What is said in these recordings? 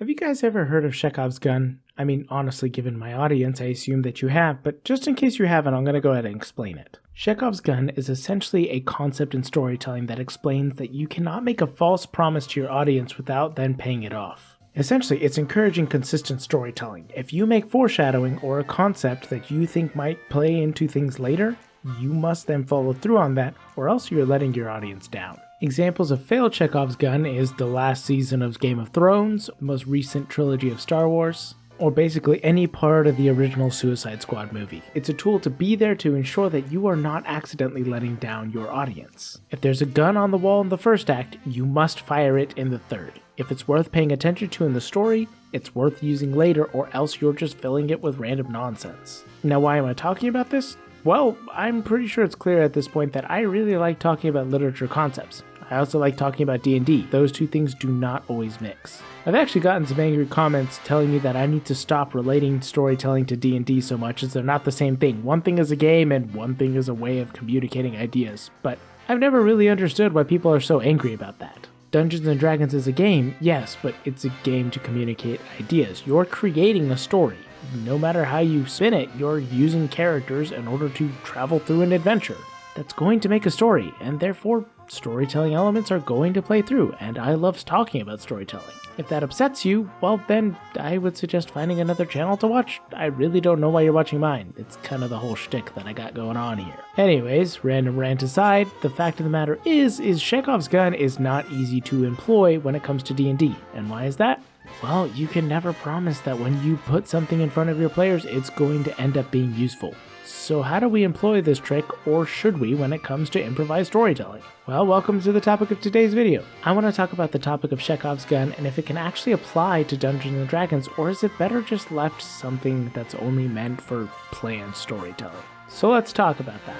Have you guys ever heard of Chekhov's gun? I mean, honestly, given my audience, I assume that you have, but just in case you haven't, I'm going to go ahead and explain it. Chekhov's gun is essentially a concept in storytelling that explains that you cannot make a false promise to your audience without then paying it off. Essentially, it's encouraging consistent storytelling. If you make foreshadowing or a concept that you think might play into things later, you must then follow through on that, or else you're letting your audience down. Examples of failed Chekhov's gun is the last season of Game of Thrones, the most recent trilogy of Star Wars, or basically any part of the original Suicide Squad movie. It's a tool to be there to ensure that you are not accidentally letting down your audience. If there's a gun on the wall in the first act, you must fire it in the third. If it's worth paying attention to in the story, it's worth using later, or else you're just filling it with random nonsense. Now, why am I talking about this? Well, I'm pretty sure it's clear at this point that I really like talking about literature concepts. I also like talking about D&D. Those two things do not always mix. I've actually gotten some angry comments telling me that I need to stop relating storytelling to D&D so much, as they're not the same thing. One thing is a game and one thing is a way of communicating ideas, but I've never really understood why people are so angry about that. Dungeons & Dragons is a game, yes, but it's a game to communicate ideas. You're creating a story. No matter how you spin it, you're using characters in order to travel through an adventure. That's going to make a story, and therefore storytelling elements are going to play through, and I love talking about storytelling. If that upsets you, well then I would suggest finding another channel to watch. I really don't know why you're watching mine. It's kind of the whole shtick that I got going on here. Anyways, random rant aside, the fact of the matter is Chekhov's gun is not easy to employ when it comes to D&D. And why is that? Well, you can never promise that when you put something in front of your players, it's going to end up being useful. So how do we employ this trick, or should we, when it comes to improvised storytelling? Well, welcome to the topic of today's video. I want to talk about the topic of Chekhov's gun and if it can actually apply to Dungeons & Dragons, or is it better just left something that's only meant for planned storytelling? So let's talk about that.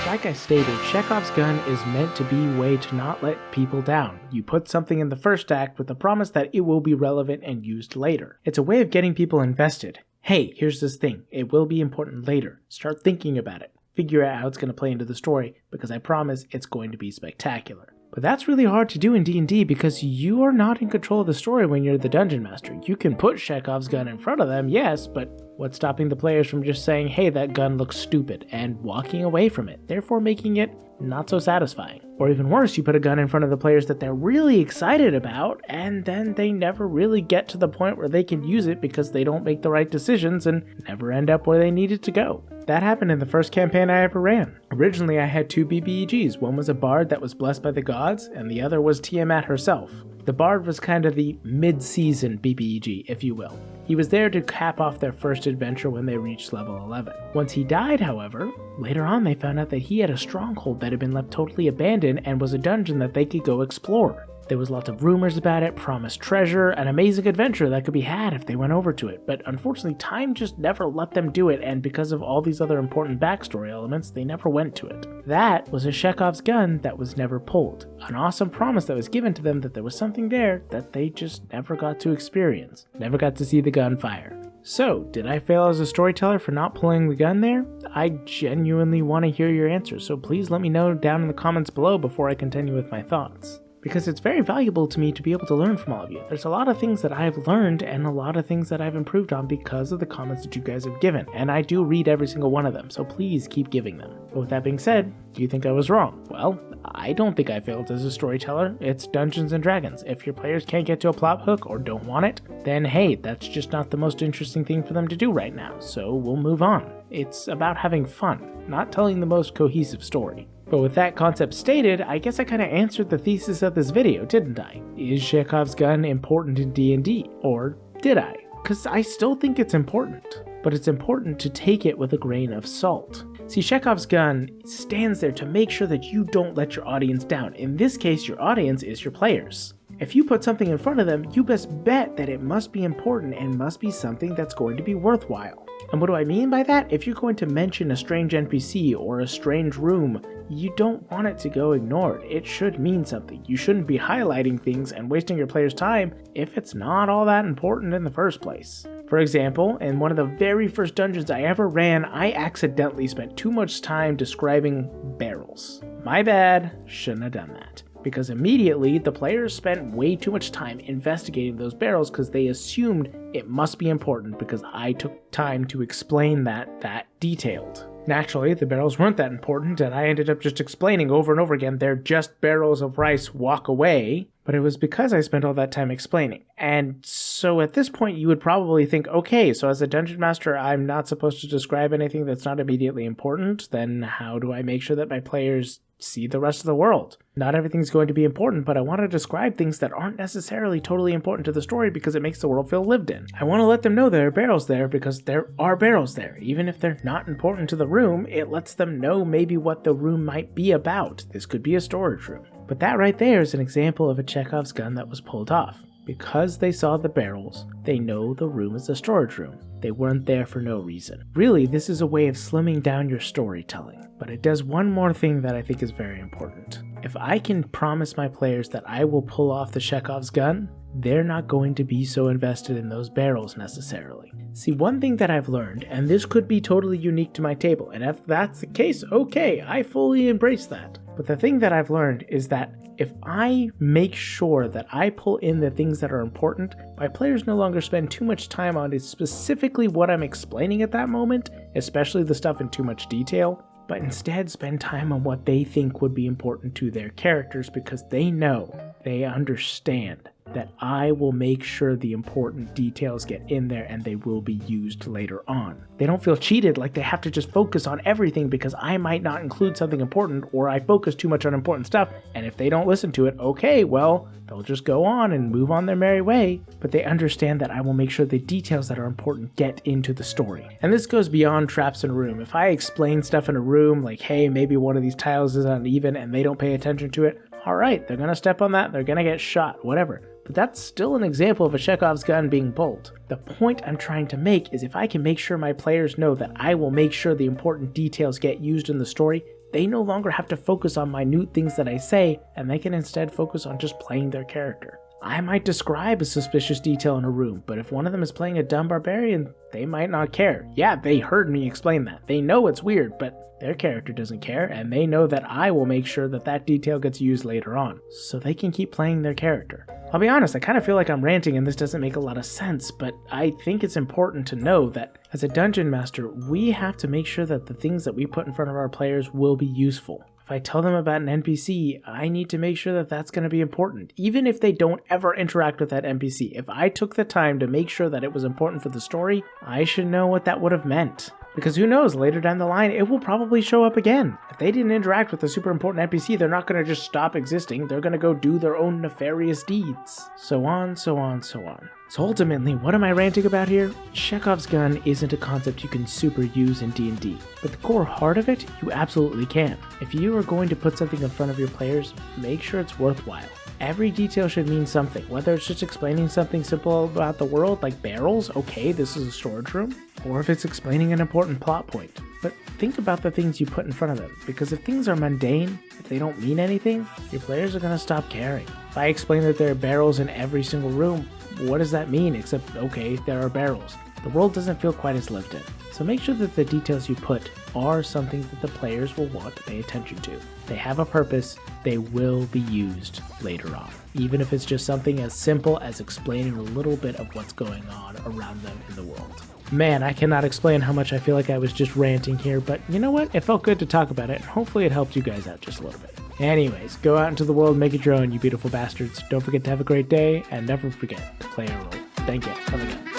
Like I stated, Chekhov's gun is meant to be a way to not let people down. You put something in the first act with the promise that it will be relevant and used later. It's a way of getting people invested. Hey, here's this thing. It will be important later. Start thinking about it. Figure out how it's going to play into the story, because I promise it's going to be spectacular. But that's really hard to do in D&D because you are not in control of the story when you're the dungeon master. You can put Chekhov's gun in front of them, yes, but what's stopping the players from just saying, hey, that gun looks stupid, and walking away from it, therefore making it not so satisfying? Or even worse, you put a gun in front of the players that they're really excited about, and then they never really get to the point where they can use it because they don't make the right decisions and never end up where they needed to go. That happened in the first campaign I ever ran. Originally, I had two BBEGs. One was a bard that was blessed by the gods, and the other was Tiamat herself. The bard was kind of the mid-season BBEG, if you will. He was there to cap off their first adventure when they reached level 11. Once he died, however, later on they found out that he had a stronghold that had been left totally abandoned and was a dungeon that they could go explore. There was lots of rumors about it, promised treasure, an amazing adventure that could be had if they went over to it, but unfortunately time just never let them do it, and because of all these other important backstory elements, they never went to it. That was a Chekhov's gun that was never pulled. An awesome promise that was given to them that there was something there that they just never got to experience. Never got to see the gun fire. So, did I fail as a storyteller for not pulling the gun there? I genuinely want to hear your answers, so please let me know down in the comments below before I continue with my thoughts. Because it's very valuable to me to be able to learn from all of you. There's a lot of things that I've learned and a lot of things that I've improved on because of the comments that you guys have given, and I do read every single one of them, so please keep giving them. But with that being said, do you think I was wrong? Well, I don't think I failed as a storyteller. It's Dungeons & Dragons. If your players can't get to a plot hook or don't want it, then hey, that's just not the most interesting thing for them to do right now, so we'll move on. It's about having fun, not telling the most cohesive story. But with that concept stated, I guess I kind of answered the thesis of this video, didn't I? Is Chekhov's gun important in D&D? Or did I? Because I still think it's important. But it's important to take it with a grain of salt. See, Chekhov's gun stands there to make sure that you don't let your audience down. In this case, your audience is your players. If you put something in front of them, you best bet that it must be important and must be something that's going to be worthwhile. And what do I mean by that? If you're going to mention a strange NPC or a strange room, you don't want it to go ignored. It should mean something. You shouldn't be highlighting things and wasting your players' time if it's not all that important in the first place. For example, in one of the very first dungeons I ever ran, I accidentally spent too much time describing barrels. My bad, shouldn't have done that. Because immediately, the players spent way too much time investigating those barrels because they assumed it must be important because I took time to explain that detailed. Naturally, the barrels weren't that important, and I ended up just explaining over and over again, they're just barrels of rice, walk away. But it was because I spent all that time explaining. And so at this point, you would probably think, okay, so as a dungeon master, I'm not supposed to describe anything that's not immediately important. Then how do I make sure that my players see the rest of the world? Not everything's going to be important, but I want to describe things that aren't necessarily totally important to the story because it makes the world feel lived in. I want to let them know there are barrels there because there are barrels there. Even if they're not important to the room, it lets them know maybe what the room might be about. This could be a storage room. But that right there is an example of a Chekhov's gun that was pulled off. Because they saw the barrels, they know the room is a storage room. They weren't there for no reason. Really, this is a way of slimming down your storytelling. But it does one more thing that I think is very important. If I can promise my players that I will pull off the Chekhov's gun, they're not going to be so invested in those barrels necessarily. See, one thing that I've learned, and this could be totally unique to my table, and if that's the case, okay, I fully embrace that. But the thing that I've learned is that if I make sure that I pull in the things that are important, my players no longer spend too much time on is specifically what I'm explaining at that moment, especially the stuff in too much detail, but instead spend time on what they think would be important to their characters because they know, they understand that I will make sure the important details get in there and they will be used later on. They don't feel cheated like they have to just focus on everything because I might not include something important or I focus too much on important stuff, and if they don't listen to it, okay, well, they'll just go on and move on their merry way, but they understand that I will make sure the details that are important get into the story. And this goes beyond traps in a room. If I explain stuff in a room like, hey, maybe one of these tiles is uneven and they don't pay attention to it, alright, they're gonna step on that, they're gonna get shot, whatever. But that's still an example of a Chekhov's gun being pulled. The point I'm trying to make is if I can make sure my players know that I will make sure the important details get used in the story, they no longer have to focus on minute things that I say, and they can instead focus on just playing their character. I might describe a suspicious detail in a room, but if one of them is playing a dumb barbarian, they might not care. Yeah, they heard me explain that. They know it's weird, but their character doesn't care, and they know that I will make sure that that detail gets used later on, so they can keep playing their character. I'll be honest, I kind of feel like I'm ranting and this doesn't make a lot of sense, but I think it's important to know that as a dungeon master, we have to make sure that the things that we put in front of our players will be useful. If I tell them about an NPC, I need to make sure that that's going to be important, even if they don't ever interact with that NPC. If I took the time to make sure that it was important for the story, I should know what that would have meant. Because who knows, later down the line, it will probably show up again. If they didn't interact with a super important NPC, they're not going to just stop existing. They're going to go do their own nefarious deeds. So on, so on, so on. So ultimately, what am I ranting about here? Chekhov's gun isn't a concept you can super use in D&D, but the core heart of it, you absolutely can. If you are going to put something in front of your players, make sure it's worthwhile. Every detail should mean something, whether it's just explaining something simple about the world, like barrels, okay, this is a storage room, or if it's explaining an important plot point. But think about the things you put in front of them, because if things are mundane, if they don't mean anything, your players are going to stop caring. If I explain that there are barrels in every single room, what does that mean except, okay, there are barrels? The world doesn't feel quite as lived in. So make sure that the details you put are something that the players will want to pay attention to. They have a purpose, they will be used later on, even if it's just something as simple as explaining a little bit of what's going on around them in the world. Man, I cannot explain how much I feel like I was just ranting here, but you know what? It felt good to talk about it, and hopefully it helped you guys out just a little bit. Anyways, go out into the world, make it your own, you beautiful bastards. Don't forget to have a great day, and never forget to play a role. Thank you. Come again.